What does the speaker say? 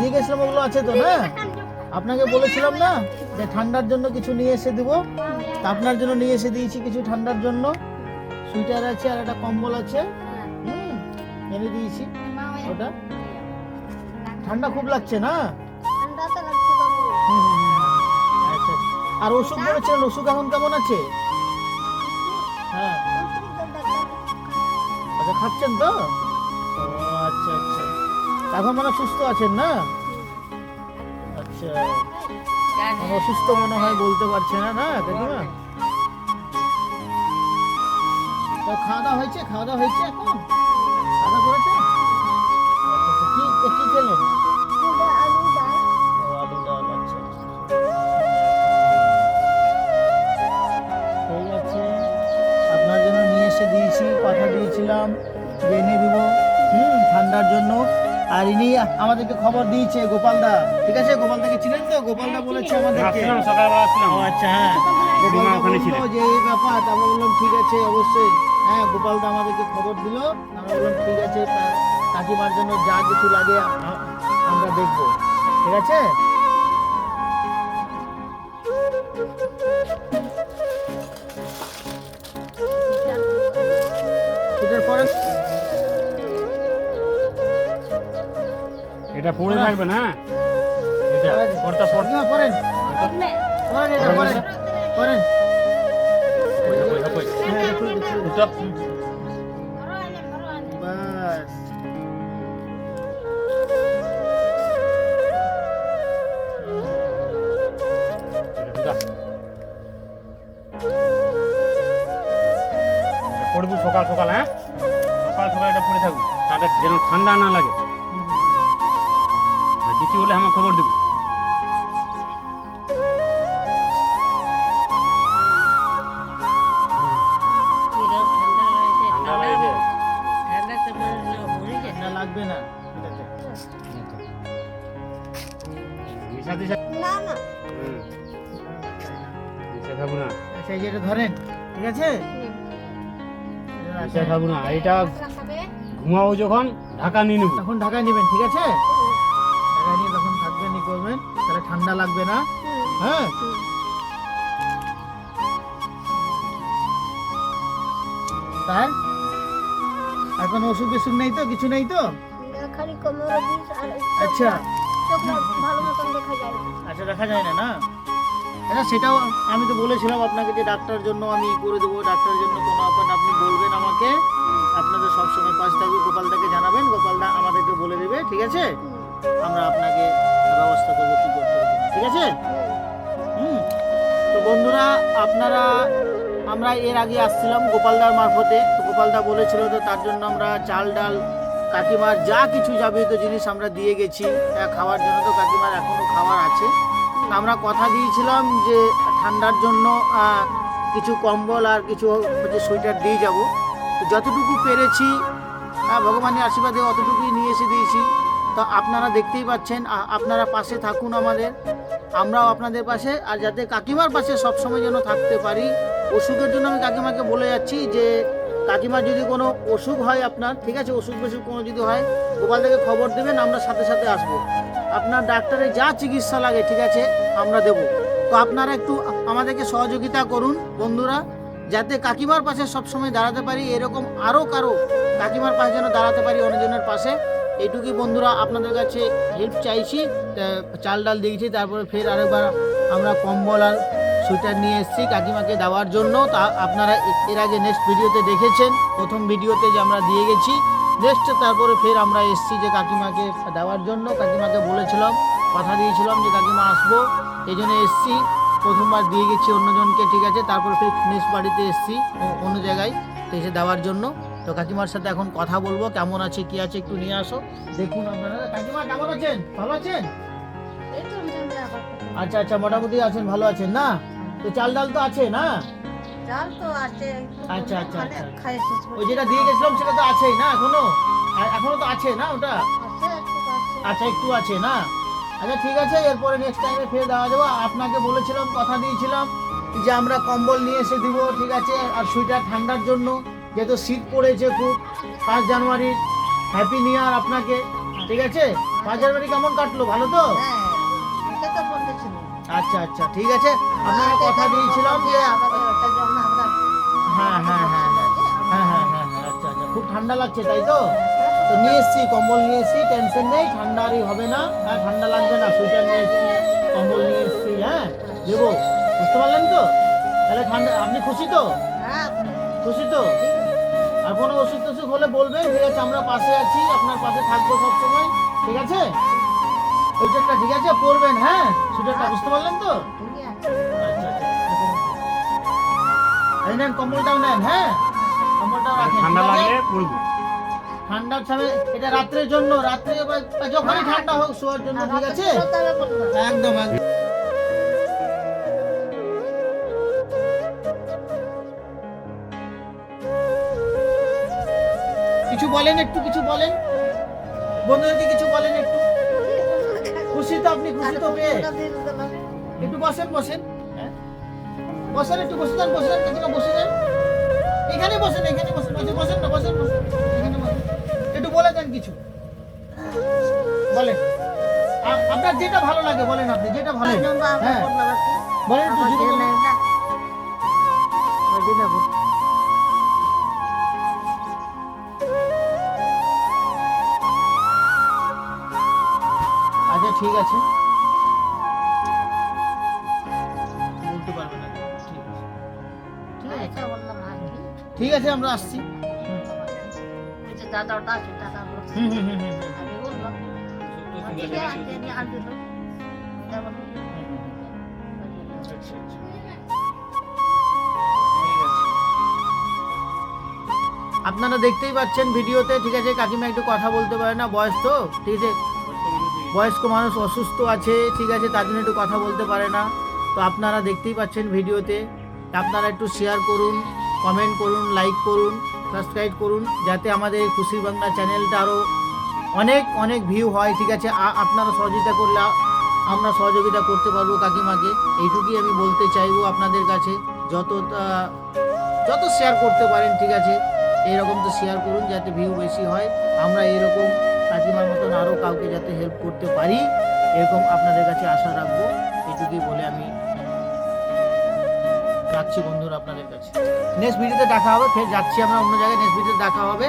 দিয়ে গেছিলাম ওগুলো আছে তো না? আপনাকে বলেছিলাম না যে ঠান্ডার জন্য কিছু নিয়ে এসে দিব, তা আপনার জন্য নিয়ে এসে দিয়েছি কিছু ঠান্ডার জন্য। সুইটার আছে আর একটা কম্বল আছে, এনে দিয়েছি। ওটা ঠান্ডা খুব লাগছে না? আচ্ছা, আর ওষুধ বলেছিলেন, ওষুধ এখন কেমন আছে? হ্যাঁ, আচ্ছা খাচ্ছেন তো? ও আচ্ছা আচ্ছা, এখন মানে সুস্থ আছেন না? আচ্ছা, অসুস্থ মনে হয় বলতে পারছে না, না কাকিমা? তো খাওয়া দাওয়া হয়েছে? খাওয়া দাওয়া হয়েছে এখন? খাওয়া দাওয়া করেছে? আচ্ছা, কি কি খেলেন? ও আলু ডাল, আচ্ছা আচ্ছা। ঠিক আছে, আপনার জন্য নিয়ে এসে দিয়েছি, কথা দিয়েছিলাম যে এনে দিব ঠান্ডার জন্য। আর ইনি আমাদেরকে খবর দিয়েছে গোপালদা, ঠিক আছে? গোপালদাকে ছিলেন তো? গোপালদা বলেছে আমাদেরকে সকালবেলা আসলাম। ও আচ্ছা, হ্যাঁ, গোপালদা বললো যে এই ব্যাপার। আমরা বললাম ঠিক আছে, অবশ্যই। হ্যাঁ, গোপালদা আমাদেরকে খবর দিল, আমরা বললাম ঠিক আছে, কাকিমার জন্য যা কিছু লাগে আমরা দেখবো, ঠিক আছে? এটার পরে এটা পড়ে থাকবে না, এটা পড়তা পড়তা না, পড়েন পড়েন, এটা পড়েন পড়েন। হ্যাঁ, এটা খুলে দিচ্ছি। বাস, পড়বো সকাল সকাল। হ্যাঁ, সকাল সকাল এটা পড়ে থাকবো, তাদের যেন ঠান্ডা না লাগে। আর কিছু হলে আমার খবর দেবো। ঠান্ডা লাগছে, ঠান্ডা লাগবে না, ঠিক আছে? মিশা দিশা মিশা খাবো না, আচ্ছা, এই যে এটা ধরেন, ঠিক আছে? মিশা খাবো না। এটা ঘুমাবো যখন ঢাকা নিয়ে নেবো। তখন ঢাকায় নেবেন, ঠিক আছে? ঢাকায় নিয়ে তখন থাকবেন, ই করবেন, তাহলে ঠান্ডা লাগবে না। হ্যাঁ, তার আর কোনো ওষুধ বেসুখ নেই তো? কিছু নেই তো? আচ্ছা আচ্ছা, দেখা যায় না, না? আচ্ছা, সেটাও আমি তো বলেছিলাম আপনাকে যে ডাক্তার জন্য আমি করে দেবো। ডাক্তারের জন্য কোনো আপনি বলবেন আমাকে, আপনাদের সবসময় পাশে থাকবে। গোপালদাকে জানাবেন, গোপালদা আমাদেরকে বলে দেবে, ঠিক আছে? আমরা আপনাকে ব্যবস্থা করবো কি করতে হবে, ঠিক আছে? তো বন্ধুরা, আমরা এর আগে আসছিলাম গোপালদার মারফতে। তো গোপালদা বলেছিল, তো তার জন্য আমরা চাল ডাল কাকিমার যা কিছু যাবতীয় জিনিস আমরা দিয়ে গেছি খাওয়ার জন্য। তো কাকিমার এখনো খাবার আছে। তো আমরা কথা দিয়েছিলাম যে ঠান্ডার জন্য কিছু কম্বল আর কিছু সোয়েটার দিয়ে যাব। তো যতটুকু পেরেছি ভগবানের আশীর্বাদে অতটুকুই নিয়ে এসে দিয়েছি। তো আপনারা দেখতেই পাচ্ছেন, আপনারা পাশে থাকুন আমাদের, আমরাও আপনাদের পাশে। আর যাতে কাকিমার পাশে সবসময় যেন থাকতে পারি। অসুখের জন্য আমি কাকিমাকে বলে যাচ্ছি যে কাকিমার যদি কোনো অসুখ হয় আপনার, ঠিক আছে, অসুখ বেসুখ কোনো যদি হয়, গোপালদাকে খবর দেবেন, আমরা সাথে সাথে আসবো। আপনার ডাক্তারের যা চিকিৎসা লাগে, ঠিক আছে, আমরা দেব। তো আপনারা একটু আমাদেরকে সহযোগিতা করুন বন্ধুরা, যাতে কাকিমার পাশে সবসময় দাঁড়াতে পারি। এরকম আরও কারো কাকিমার পাশে যেন দাঁড়াতে পারি, অন্যজনের পাশে। এইটুকুই বন্ধুরা, আপনাদের কাছে হেল্প চাইছি। চাল ডাল দিয়েছি, তারপরে ফের আরেকবার আমরা কম্বল আর সোয়েটার নিয়ে এসেছি কাকিমাকে দেওয়ার জন্য। তা আপনারা এর আগে নেক্সট ভিডিওতে দেখেছেন, প্রথম ভিডিওতে যে আমরা দিয়ে গেছি। নেক্সট তারপরে ফের আমরা এসেছি যে কাকিমাকে দেওয়ার জন্য। কাকিমাকে বলেছিলাম, কথা দিয়েছিলাম যে কাকিমা আসবো, এই জন্য এসেছি। প্রথমবার দিয়ে গেছি অন্যজনকে, ঠিক আছে, তারপরে ফের নেক্সট বাড়িতে এসেছি অন্য জায়গায়, তো এসে দেওয়ার জন্য। তো কাকিমার সাথে এখন কথা বলবো, কেমন আছে কি আছে একটু নিয়ে আসো, দেখুন আপনারা। কাকিমা কেমন আছেন? ভালো আছেন? আচ্ছা আচ্ছা, মোটামুটি আছেন, ভালো আছেন না? তো চাল ডাল তো আছে না? আচ্ছা আচ্ছা আচ্ছা, ওই যেটা দিয়ে গেছিলাম সেটা তো আছেই না এখনো? এখনো তো আছে না ওটা? আচ্ছা, একটু আছে না? আচ্ছা, ঠিক আছে, এরপরে নেক্সট টাইমে ফের দেওয়া যাবো। আপনাকে বলেছিলাম, কথা দিয়েছিলাম যে আমরা কম্বল নিয়ে এসে দিব, ঠিক আছে, আর সোয়েটার ঠান্ডার জন্য, যেহেতু শীত পড়েছে খুব। 1 জানুয়ারি হ্যাপি নিউ ইয়ার আপনাকে। ঠিক আছে? বাজার বাড়ি কেমন কাটলো? ভালো তো? হ্যাঁ, এটা তো বলেছিল। আচ্ছা আচ্ছা, ঠিক আছে। আপনাকে কথা দিয়েছিলাম যে আমাদের ওটার জন্য আমরা হ্যাঁ হ্যাঁ হ্যাঁ হ্যাঁ হ্যাঁ হ্যাঁ হ্যাঁ, আচ্ছা আচ্ছা, খুব ঠান্ডা লাগছে তাই তো? তো নিয়ে এসছি, কম্বল নিয়ে এসছি, টেনশন নেই, ঠান্ডা আরই হবে না, হ্যাঁ ঠান্ডা লাগবে না, সোয়েটার নিয়ে এসছি, কম্বল নিয়ে এসছি, হ্যাঁ দেবো, বুঝতে পারলেন তো? তাহলে ঠান্ডা, আপনি খুশি তো? হ্যাঁ, খুশি তো? আর কোনো ওষুধ টষুধ হলে বলবেন, ঠিক আছে? আমরা পাশে আছি, আপনার পাশে থাকবো সব সময়, ঠিক আছে? সোয়েটারটা ঠিক আছে পরবেন, হ্যাঁ সোয়েটারটা, বুঝতে পারলেন তো? ঠিক আছে। আচ্ছা আচ্ছা, এই নেন কম্বলটাও নেন, হ্যাঁ কম্বলটাও রাখেন, ঠান্ডা ঠিক আছে? লাগলে পড়বো। ঠান্ডার সময় এটা রাত্রের জন্য, রাত্রে বা যখনই ঠান্ডা হোক শোয়ার জন্য, ঠিক আছে? তাহলে বলবো। একদম একদম। কিছু বলেন, একটু কিছু বলেন, বন্ধুদেরকে কিছু বলেন একটু। খুশি তো আপনি? খুশি তো পেয়ে? একটু বসেন বসেন, হ্যাঁ বসেন, একটু বসে যান, বসে যান, কাকিমা বসে যান, এখানে বসেন, এখানে বসেন, বসেন বসেন না, বসেন বসেন, এখানে বসেন, একটু বলে দেন কিছু, বলেন আপনার যেটা ভালো লাগে বলেন, আপনি যেটা ভালো লাগে। হ্যাঁ বলেন একটু জোরে বলেন। আচ্ছা ঠিক আছে, বলতে পারবেন না, ঠিক আছে, ঠিক আছে, ঠিক আছে, আমরা আসছি। দাদা ওটা আছে, দাদা হুম হুম হুম হুম আমি বললাম ঠিক আছে, আমি আর দিল আচ্ছা, আচ্ছা। আপনারা দেখতেই পাচ্ছেন ভিডিওতে, ঠিক আছে? কাকিমা একটু কথা বলতে পারে না, বয়স তো, ঠিক আছে, বয়স্ক মানুষ অসুস্থ আছে, ঠিক আছে, তার জন্য একটু কথা বলতে পারে না। তো আপনারা দেখতেই পাচ্ছেন ভিডিওতে, আপনারা একটু শেয়ার করুন, কমেন্ট করুন, লাইক করুন, সাবস্ক্রাইব করুন, যাতে আমাদের এই খুশির বাংলা চ্যানেলটা আরও অনেক অনেক ভিউ হয়, ঠিক আছে? আপনারা সহযোগিতা করলে আমরা সহযোগিতা করতে পারবো কাকিমাকে, এইটুকুই আমি বলতে চাইবো আপনাদের কাছে। যত শেয়ার করতে পারেন, ঠিক আছে, এইরকম তো শেয়ার করুন যাতে ভিউ বেশি হয়, আমরা এইরকম কাকিমার মতন আরও কাউকে যাতে হেল্প করতে পারি, এরকম আপনাদের কাছে আশা রাখবো, এইটুকুই বলে আমি রাখছি বন্ধুরা আপনাদের কাছে। নেক্সট ভিডিওতে দেখা হবে, ফের যাচ্ছি আমরা অন্য জায়গায়, নেক্সট ভিডিওতে দেখা হবে।